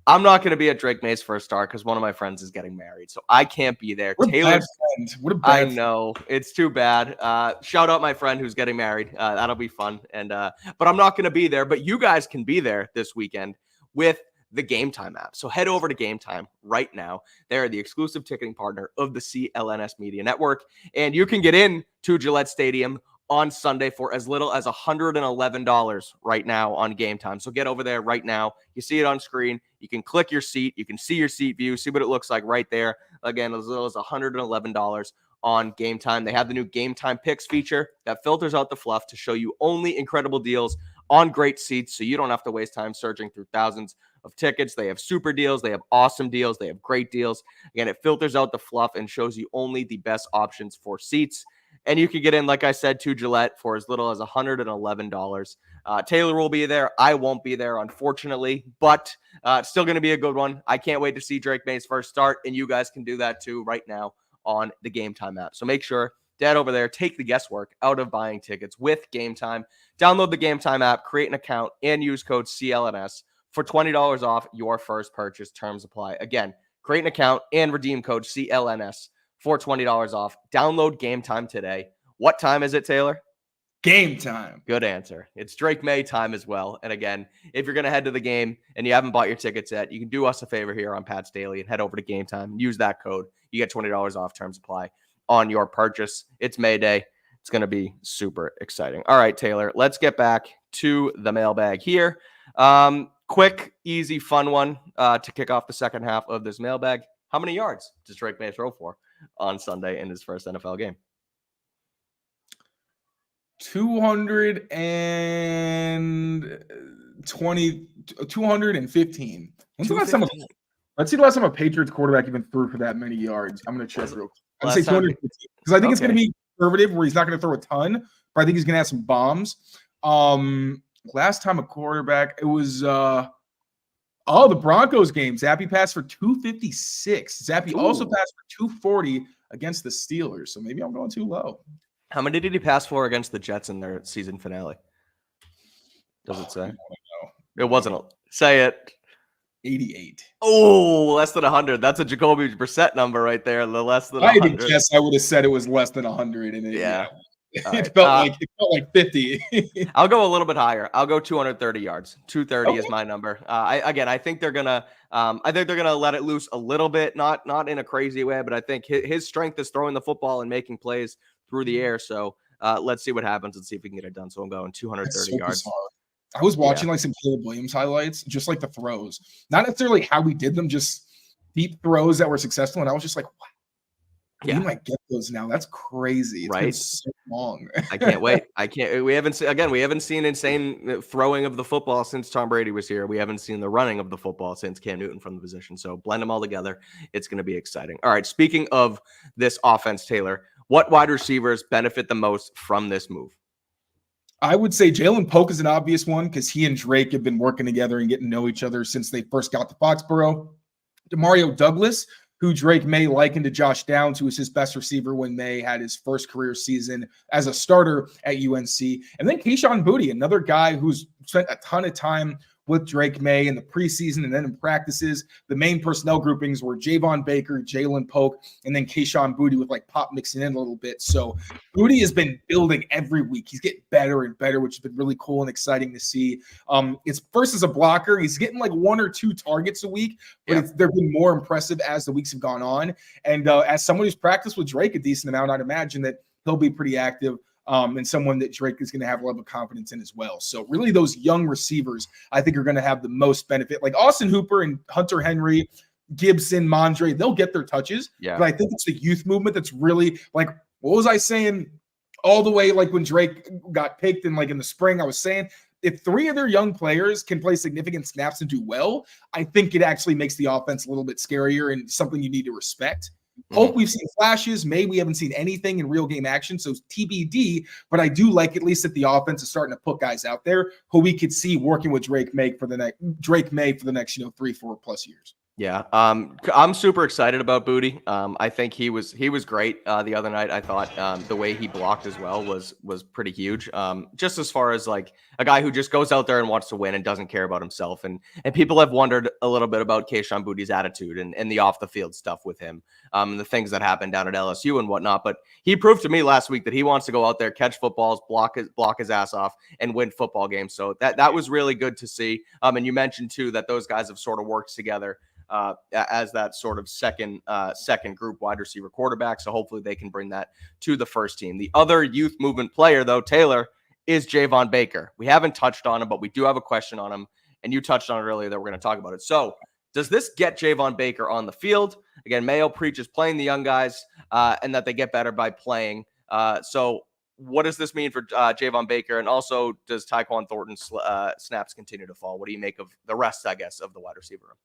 I'm not going to be at Drake Maye's first start because one of my friends is getting married, so I can't be there. What Taylor, what a bad I know it's too bad. Shout out my friend who's getting married. That'll be fun. And but I'm not going to be there. But you guys can be there this weekend with the Game Time app. So head over to Game Time right now. They're the exclusive ticketing partner of the CLNS Media Network, and you can get in to Gillette Stadium on Sunday for as little as $111 right now on Game Time. So get over there right now. You see it on screen. You can click your seat. You can see your seat view, see what it looks like right there. Again, as little as $111 on Game Time. They have the new Game Time Picks feature that filters out the fluff to show you only incredible deals on great seats, so you don't have to waste time searching through thousands of tickets. They have super deals. They have awesome deals. They have great deals. Again, it filters out the fluff and shows you only the best options for seats. And you can get in, like I said, to Gillette for as little as $111. Tayler will be there. I won't be there, unfortunately, but it's still going to be a good one. I can't wait to see Drake Maye's first start, and you guys can do that too right now on the Game Time app. So make sure, Dad over there, take the guesswork out of buying tickets with Game Time. Download the Game Time app, create an account, and use code CLNS for $20 off your first purchase. Terms apply. Again, create an account and redeem code CLNS for $20 off. Download Game Time today. What time is it, Taylor? Game time. Good answer. It's Drake Maye time as well. And again, if you're going to head to the game and you haven't bought your tickets yet, you can do us a favor here on Pat's Daily and head over to Game Time. Use that code. You get $20 off. Terms apply on your purchase. It's May Day. It's going to be super exciting. All right, Taylor, let's get back to the mailbag here. Quick, easy, fun one to kick off the second half of this mailbag. How many yards does Drake Maye throw for on Sunday in his first NFL game? 215. Let's see the last time a Patriots quarterback even threw for that many yards. I'm going to check real quick. I'd say 215 because I think it's going to be conservative where he's not going to throw a ton, but I think he's going to have some bombs. Last time a quarterback, it was the Broncos game. Zappy passed for 256. Zappy also passed for 240 against the Steelers. So maybe I'm going too low. How many did he pass for against the Jets in their season finale? Does it say? It wasn't. Say it. 88. Oh, less than 100. That's a Jacoby Brissett number right there. The less than 100. I had to guess. I would have said it was less than 100. And it felt like 50. I'll go a little bit higher. I'll go 230 yards. 230 is my number. I think they're gonna. Let it loose a little bit, not in a crazy way, but I think his strength is throwing the football and making plays through the air. So let's see what happens and see if we can get it done. So I'm going 230 yards. Bizarre. I was watching like some Caleb Williams highlights, just like the throws, not necessarily how he did them, just deep throws that were successful. And I was just like, wow. You might get those now. That's crazy. It's been so long. I can't wait. We haven't seen insane throwing of the football since Tom Brady was here. We haven't seen the running of the football since Cam Newton from the position. So blend them all together. It's going to be exciting. All right. Speaking of this offense, Taylor, what wide receivers benefit the most from this move? I would say Jalen Polk is an obvious one because he and Drake have been working together and getting to know each other since they first got to Foxboro. Demario Douglas, who Drake Maye likened to Josh Downs, who was his best receiver when Maye had his first career season as a starter at UNC. And then Kayshon Boutte, another guy who's spent a ton of time with Drake Maye in the preseason and then in practices. The main personnel groupings were Javon Baker, Jalen Polk, and then Kayshon Boutte with like Pop mixing in a little bit. So Boutte has been building every week. He's getting better and better, which has been really cool and exciting to see. It's first as a blocker. He's getting like 1 or 2 targets a week, but they've been more impressive as the weeks have gone on. And as someone who's practiced with Drake a decent amount, I'd imagine that he'll be pretty active. And someone that Drake is going to have a level of confidence in as well. So really those young receivers, I think, are going to have the most benefit. Like Austin Hooper and Hunter Henry, Gibson, Mondre, they'll get their touches. Yeah. But I think it's the youth movement that's really like, what was I saying all the way like when Drake got picked in like in the spring? I was saying if 3 of their young players can play significant snaps and do well, I think it actually makes the offense a little bit scarier and something you need to respect. Hope we've seen flashes. May we haven't seen anything in real game action, so TBD. But I do like at least that the offense is starting to put guys out there who we could see working with Drake Maye for the next 3-4 plus years. Yeah, I'm super excited about Boutte. I think he was great the other night. I thought the way he blocked as well was pretty huge. Just as far as like a guy who just goes out there and wants to win and doesn't care about himself. And people have wondered a little bit about Kayshon Boutte's attitude and the off the field stuff with him, and the things that happened down at LSU and whatnot. But he proved to me last week that he wants to go out there, catch footballs, block his ass off, and win football games. So that was really good to see. And you mentioned too that those guys have sort of worked together as that sort of second group wide receiver quarterback. So hopefully they can bring that to the first team. The other youth movement player, though, Taylor, is Javon Baker. We haven't touched on him, but we do have a question on him. And you touched on it earlier that we're going to talk about it. So does this get Javon Baker on the field? Again, Mayo preaches playing the young guys and that they get better by playing. So what does this mean for Javon Baker? And also, does Tyquan Thornton's snaps continue to fall? What do you make of the rest, I guess, of the wide receiver room?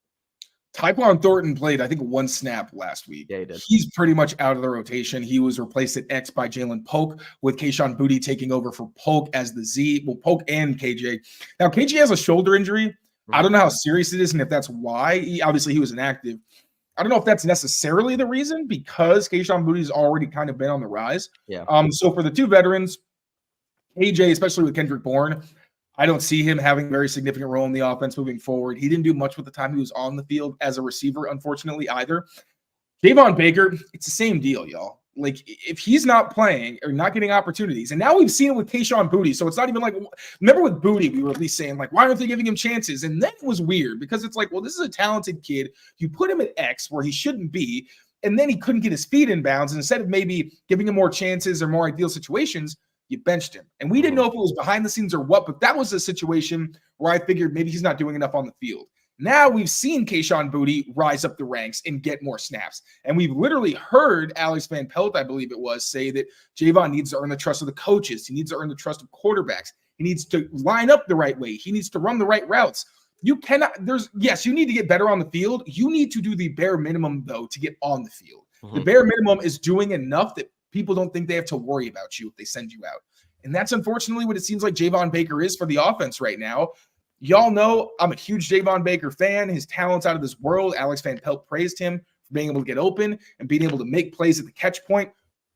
Tyquan Thornton played, I think, 1 snap last week. Yeah, he did. He's pretty much out of the rotation. He was replaced at X by Jalen Polk, with Kayshon Boutte taking over for Polk as the Z. Well, Polk and KJ. Now, KJ has a shoulder injury. I don't know how serious it is and if that's why. Obviously, he was inactive. I don't know if that's necessarily the reason, because Kayshon Boutte's already kind of been on the rise. Yeah. So for the two veterans, KJ, especially with Kendrick Bourne, I don't see him having a very significant role in the offense moving forward. He didn't do much with the time he was on the field as a receiver, unfortunately, either. Javon Baker, it's the same deal, y'all. Like, if he's not playing or not getting opportunities, and now we've seen it with Kayshon Boutte, so it's not even like, remember with Boutte, we were at least saying, like, why aren't they giving him chances? And then it was weird, because it's like, well, this is a talented kid. You put him at X where he shouldn't be, and then he couldn't get his feet in bounds, and instead of maybe giving him more chances or more ideal situations, you benched him. And we didn't know if it was behind the scenes or what, but that was a situation where I figured maybe he's not doing enough on the field. Now we've seen Kayshon Boutte rise up the ranks and get more snaps. And we've literally heard Alex Van Pelt, I believe it was, say that Javon needs to earn the trust of the coaches. He needs to earn the trust of quarterbacks. He needs to line up the right way. He needs to run the right routes. You cannot, yes, you need to get better on the field. You need to do the bare minimum, though, to get on the field. The bare minimum is doing enough that people don't think they have to worry about you if they send you out. And that's unfortunately what it seems like Javon Baker is for the offense right now. Y'all know I'm a huge Javon Baker fan. His talent's out of this world. Alex Van Pelt praised him for being able to get open and being able to make plays at the catch point.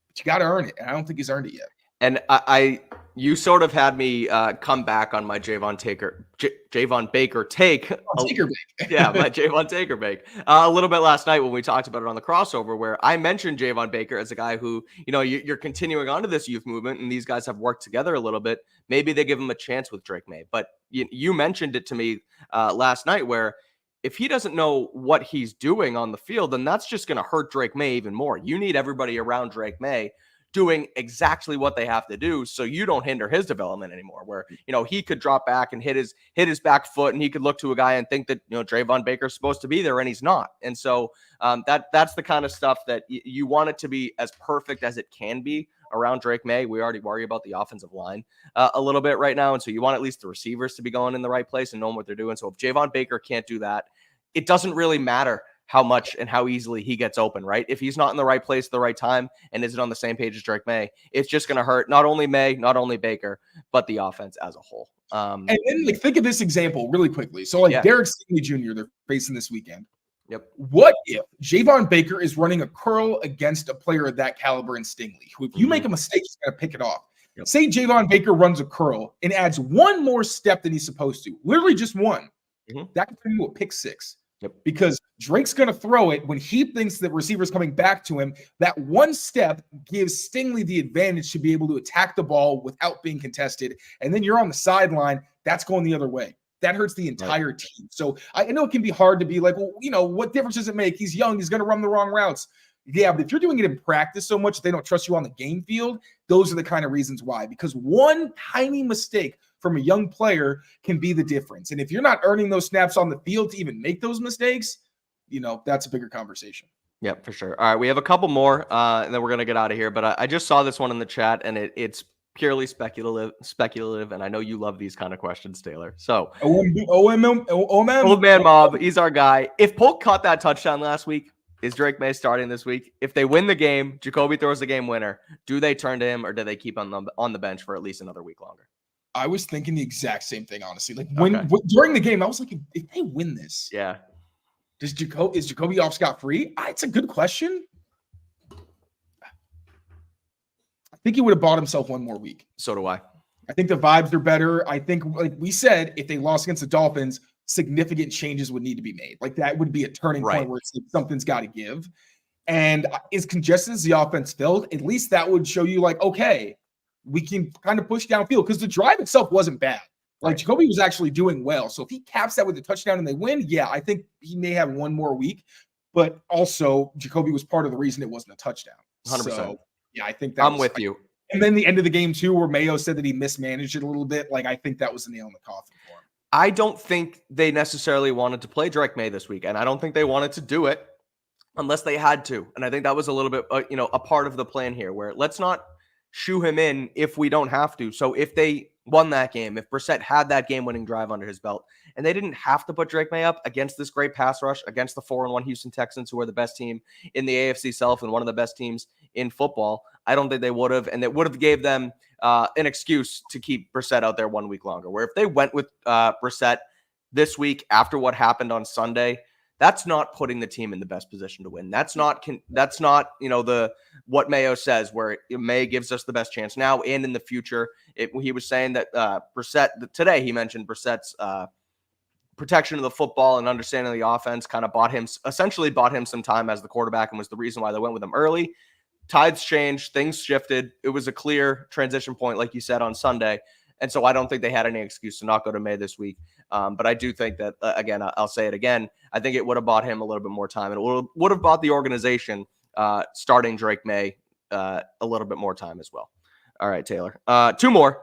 But you got to earn it. And I don't think he's earned it yet. And you sort of had me come back on my Javon Baker take. Yeah, my Javon Taker bake. A little bit last night when we talked about it on the crossover, where I mentioned Javon Baker as a guy who, you're continuing on to this youth movement, and these guys have worked together a little bit. Maybe they give him a chance with Drake Maye. But you mentioned it to me last night, where if he doesn't know what he's doing on the field, then that's just going to hurt Drake Maye even more. You need everybody around Drake Maye doing exactly what they have to do, so you don't hinder his development anymore, where he could drop back and hit his back foot, and he could look to a guy and think that Javon Baker's supposed to be there and he's not. And so that's the kind of stuff that you want it to be as perfect as it can be around Drake Maye. We already worry about the offensive line a little bit right now, and so you want at least the receivers to be going in the right place and knowing what they're doing. So if Javon Baker can't do that, it doesn't really matter how much and how easily he gets open, right? If he's not in the right place at the right time and isn't on the same page as Drake Maye, it's just going to hurt not only Maye, not only Baker, but the offense as a whole. And then think of this example really quickly. So Derek Stingley Jr., they're facing this weekend. Yep. What if Javon Baker is running a curl against a player of that caliber in Stingley, who if you make a mistake, he's going to pick it off. Yep. Say Javon Baker runs a curl and adds one more step than he's supposed to, literally just one. That could turn into a pick six. Yep. Because Drake's going to throw it when he thinks that receiver's coming back to him. That one step gives Stingley the advantage to be able to attack the ball without being contested. And then you're on the sideline. That's going the other way. That hurts the entire team. So I know it can be hard to be like, well, what difference does it make? He's young. He's going to run the wrong routes. Yeah, but if you're doing it in practice so much that they don't trust you on the game field, those are the kind of reasons why. Because one tiny mistake from a young player can be the difference. And if you're not earning those snaps on the field to even make those mistakes, that's a bigger conversation. Yeah, for sure. All right, we have a couple more, and then we're going to get out of here. But I just saw this one in the chat, and it's purely speculative, and I know you love these kind of questions, Taylor. So, Old Man Mob, he's our guy. If Polk caught that touchdown last week, is Drake Maye starting this week? If they win the game, Jacoby throws the game winner, do they turn to him, or do they keep on the bench for at least another week longer? I was thinking the exact same thing, honestly. Like during the game, I was like, if they win this, is Jacoby off scot-free? It's a good question. I think he would have bought himself one more week. So do I. I think the vibes are better. I think, like we said, if they lost against the Dolphins, significant changes would need to be made. Like that would be a turning point where it's like something's got to give. And as congested as the offense felt, at least that would show you like, okay, we can kind of push downfield because the drive itself wasn't bad. Like Jacoby was actually doing well. So if he caps that with a touchdown and they win, I think he may have one more week. But also, Jacoby was part of the reason it wasn't a touchdown. 100%. So, I think that I'm with you. And then the end of the game, too, where Mayo said that he mismanaged it a little bit. Like, I think that was the nail in the coffin for him. I don't think they necessarily wanted to play Drake Maye this week, and I don't think they wanted to do it unless they had to. And I think that was a little bit, a part of the plan here, where let's not shoo him in if we don't have to. So if they won that game, if Brissett had that game-winning drive under his belt, and they didn't have to put Drake Maye up against this great pass rush, against the 4-1 Houston Texans, who are the best team in the AFC South and one of the best teams in football, I don't think they would have, and it would have gave them an excuse to keep Brissett out there 1 week longer. Where if they went with Brissett this week after what happened on Sunday, that's not putting the team in the best position to win. That's not what Mayo says, where Maye gives us the best chance now and in the future. He was saying that Brissett today. He mentioned Brissett's protection of the football and understanding of the offense kind of bought him some time as the quarterback, and was the reason why they went with him early. Tides changed, things shifted. It was a clear transition point, like you said, on Sunday. And so I don't think they had any excuse to not go to Maye this week. But I do think that, again, I'll say it again, I think it would have bought him a little bit more time. And it would have bought the organization starting Drake Maye a little bit more time as well. All right, Taylor. Two more.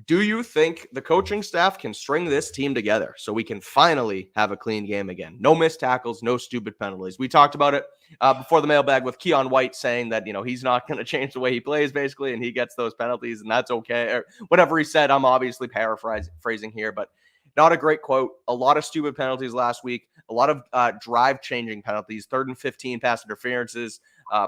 Do you think the coaching staff can string this team together so we can finally have a clean game again? No missed tackles, no stupid penalties. We talked about it before the mailbag with Keon White saying that, he's not going to change the way he plays, basically, and he gets those penalties, and that's okay. Or whatever he said, I'm obviously paraphrasing here, but not a great quote. A lot of stupid penalties last week, a lot of drive-changing penalties, 3rd and 15 pass interferences,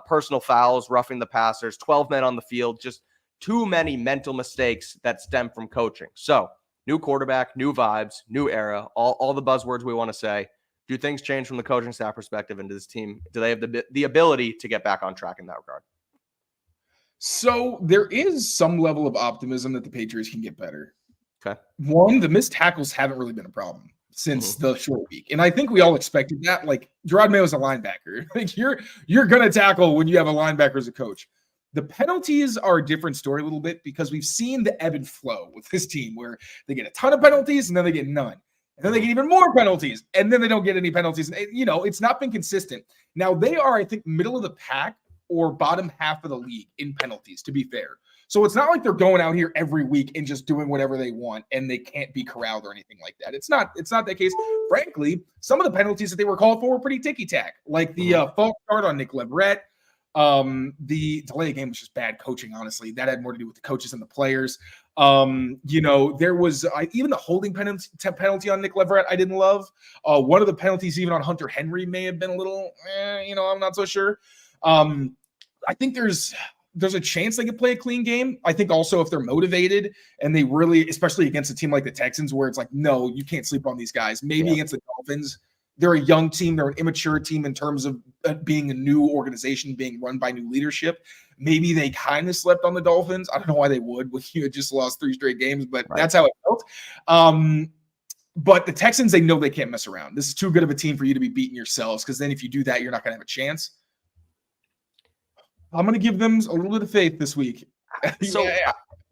personal fouls, roughing the passers, 12 men on the field, just too many mental mistakes that stem from coaching. So, new quarterback, new vibes, new era, all the buzzwords we want to say. Do things change from the coaching staff perspective into this team? Do they have the ability to get back on track in that regard? So there is some level of optimism that the Patriots can get better. Okay. One, the missed tackles haven't really been a problem since the short week. And I think we all expected that. Like, Gerard Mayo is a linebacker. Like, you're going to tackle when you have a linebacker as a coach. The penalties are a different story a little bit because we've seen the ebb and flow with this team where they get a ton of penalties and then they get none. And then they get even more penalties and then they don't get any penalties. It's not been consistent. Now, they are, I think, middle of the pack or bottom half of the league in penalties, to be fair. So it's not like they're going out here every week and just doing whatever they want and they can't be corralled or anything like that. It's not that case. Frankly, some of the penalties that they were called for were pretty ticky-tack, like the false start on Nick Leverett. The delay game was just bad coaching, honestly. That had more to do with the coaches and the players. There was even the holding penalty on Nick Leverett I didn't love. One of the penalties even on Hunter Henry may have been a little, I'm not so sure. I think there's a chance they could play a clean game. I think also if they're motivated and they really, especially against a team like the Texans, where it's like, no, you can't sleep on these guys. Maybe against the Dolphins, they're a young team. They're an immature team in terms of being a new organization, being run by new leadership. Maybe they kind of slept on the Dolphins. I don't know why they would when you had just lost 3 straight games, but that's how it felt. But the Texans, they know they can't mess around. This is too good of a team for you to be beating yourselves, because then if you do that, you're not going to have a chance. I'm going to give them a little bit of faith this week. So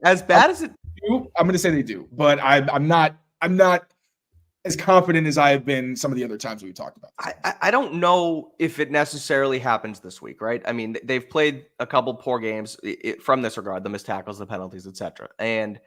as bad as it, I'm going to say they do, but I'm not as confident as I have been some of the other times we've talked about this. I don't know if it necessarily happens this week, right? I mean, they've played a couple poor games from this regard, the missed tackles, the penalties, etc. And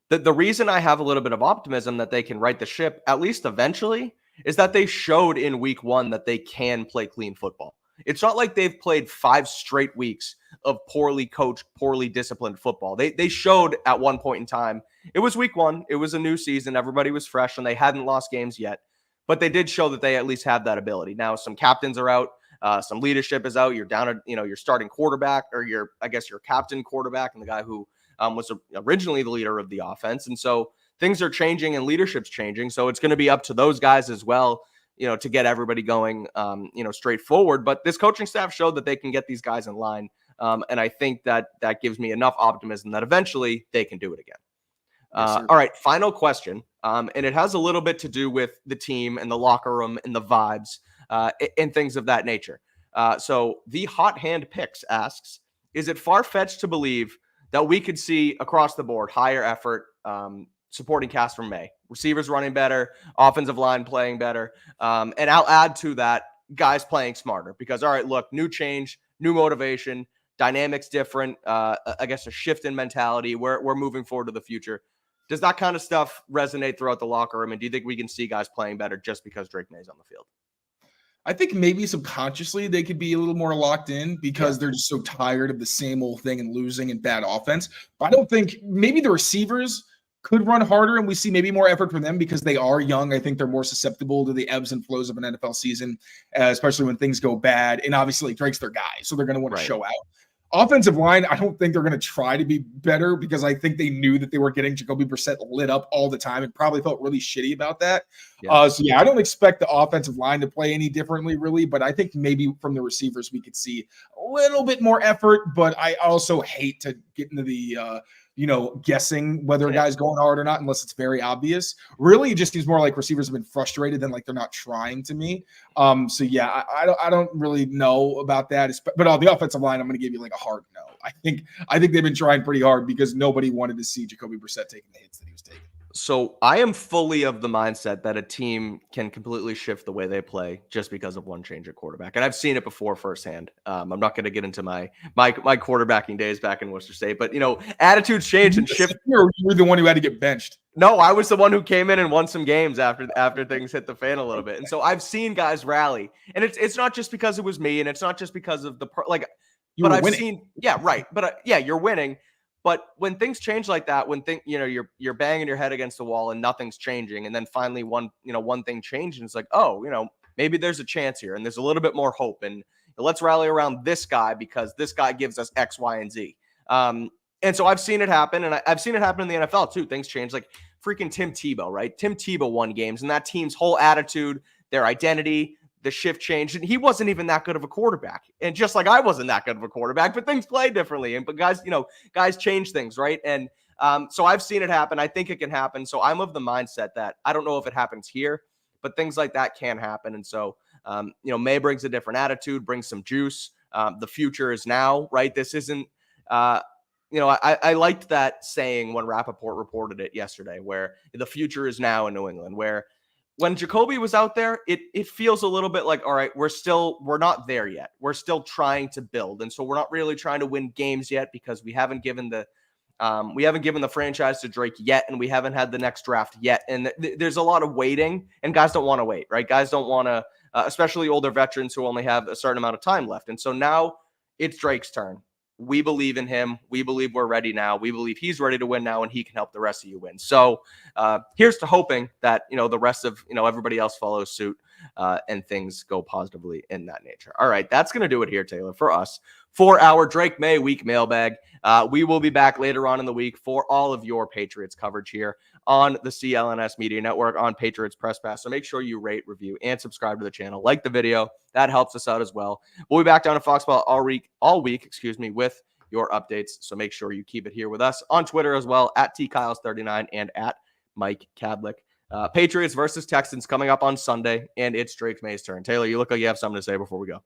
the reason I have a little bit of optimism that they can right the ship, at least eventually, is that they showed in week 1 that they can play clean football. It's not like they've played 5 straight weeks of poorly coached, poorly disciplined football. They showed at one point in time. It was week 1. It was a new season. Everybody was fresh, and they hadn't lost games yet. But they did show that they at least have that ability. Now, some captains are out. Some leadership is out. You're down at, your starting quarterback, or your captain quarterback, and the guy who was originally the leader of the offense. And so things are changing and leadership's changing. So it's going to be up to those guys as well, to get everybody going, straight forward. But this coaching staff showed that they can get these guys in line. And I think that gives me enough optimism that eventually they can do it again. All right, final question. And it has a little bit to do with the team and the locker room and the vibes and things of that nature. So the Hot Hand Picks asks, is it far-fetched to believe that we could see across the board higher effort supporting cast from Maye? Receivers running better, offensive line playing better. And I'll add to that, guys playing smarter. Because, all right, look, new change, new motivation, dynamics different, a shift in mentality. We're moving forward to the future. Does that kind of stuff resonate throughout the locker room? And do you think we can see guys playing better just because Drake Maye's on the field? I think maybe subconsciously they could be a little more locked in because they're just so tired of the same old thing and losing and bad offense. But I don't think maybe the receivers could run harder, and we see maybe more effort from them because they are young. I think they're more susceptible to the ebbs and flows of an NFL season, especially when things go bad. And obviously, Drake's their guy, so they're going to want to show out. Offensive line, I don't think they're going to try to be better because I think they knew that they were getting Jacoby Brissett lit up all the time and probably felt really shitty about that. I don't expect the offensive line to play any differently, really, but I think maybe from the receivers we could see a little bit more effort, but I also hate to get into the guessing whether a guy's going hard or not unless it's very obvious. Really, it just seems more like receivers have been frustrated than like they're not trying to me. I don't really know about that. But on the offensive line, I'm going to give you like a hard no. I think they've been trying pretty hard because nobody wanted to see Jacoby Brissett taking the hits that he was taking. So I am fully of the mindset that a team can completely shift the way they play just because of one change at quarterback. And I've seen it before firsthand. I'm not going to get into my quarterbacking days back in Worcester State, but attitudes change and shift. You were the one who had to get benched. No, I was the one who came in and won some games after things hit the fan a little bit. And so I've seen guys rally, and it's not just because it was me, and it's not just because of you're winning. But when things change like that, when you're banging your head against the wall and nothing's changing, and then finally one thing changed, and it's like, maybe there's a chance here, and there's a little bit more hope, and let's rally around this guy because this guy gives us X, Y, and Z. And so I've seen it happen, and I've seen it happen in the NFL too. Things change, like freaking Tim Tebow, right? Tim Tebow won games, and that team's whole attitude, their identity, the shift changed, and he wasn't even that good of a quarterback. And just like I wasn't that good of a quarterback, but things play differently. But guys change things, right? And so I've seen it happen. I think it can happen. So I'm of the mindset that I don't know if it happens here, but things like that can happen. And so, Maye brings a different attitude, brings some juice. The future is now, right? This isn't, I liked that saying when Rappaport reported it yesterday, where the future is now in New England, where when Jacoby was out there, it feels a little bit like, all right, we're not there yet. We're still trying to build. And so we're not really trying to win games yet because we haven't given the franchise to Drake yet, and we haven't had the next draft yet. And there's a lot of waiting, and guys don't want to wait, right? Guys don't want to, especially older veterans who only have a certain amount of time left. And so now it's Drake's turn. We believe in him. We believe we're ready now. We believe he's ready to win now, and he can help the rest of you win. So here's to hoping that, the rest of, everybody else follows suit and things go positively in that nature. All right, that's going to do it here, Taylor, for us, for our Drake Maye week mailbag. We will be back later on in the week for all of your Patriots coverage here on the CLNS Media Network on Patriots Press Pass. So make sure you rate, review, and subscribe to the channel. Like the video. That helps us out as well. We'll be back down at Foxboro all week, with your updates. So make sure you keep it here with us on Twitter as well, at TKyles39 and at Mike Kadlick. Patriots versus Texans coming up on Sunday, and it's Drake Maye's turn. Taylor, you look like you have something to say before we go.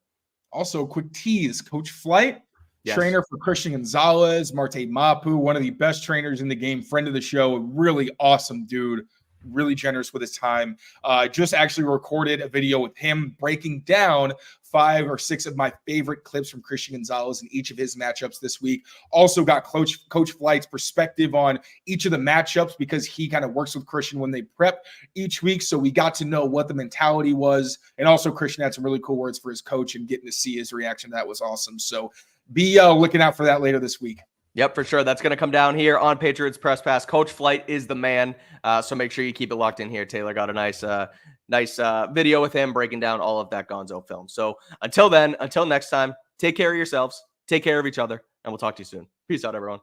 Also, quick tease, Coach Flight, yes, trainer for Christian Gonzalez, Marte Mapu, one of the best trainers in the game, friend of the show, a really awesome dude, really generous with his time. Just actually recorded a video with him breaking down 5 or 6 of my favorite clips from Christian Gonzalez in each of his matchups this week. Also got Coach Flight's perspective on each of the matchups because he kind of works with Christian when they prep each week. So we got to know what the mentality was. And also Christian had some really cool words for his coach, and getting to see his reaction. That was awesome. So be looking out for that later this week. Yep, for sure. That's going to come down here on Patriots Press Pass. Coach Flight is the man. So make sure you keep it locked in here. Taylor got a nice video with him breaking down all of that Gonzo film. So until next time, take care of yourselves, take care of each other, and we'll talk to you soon. Peace out, everyone.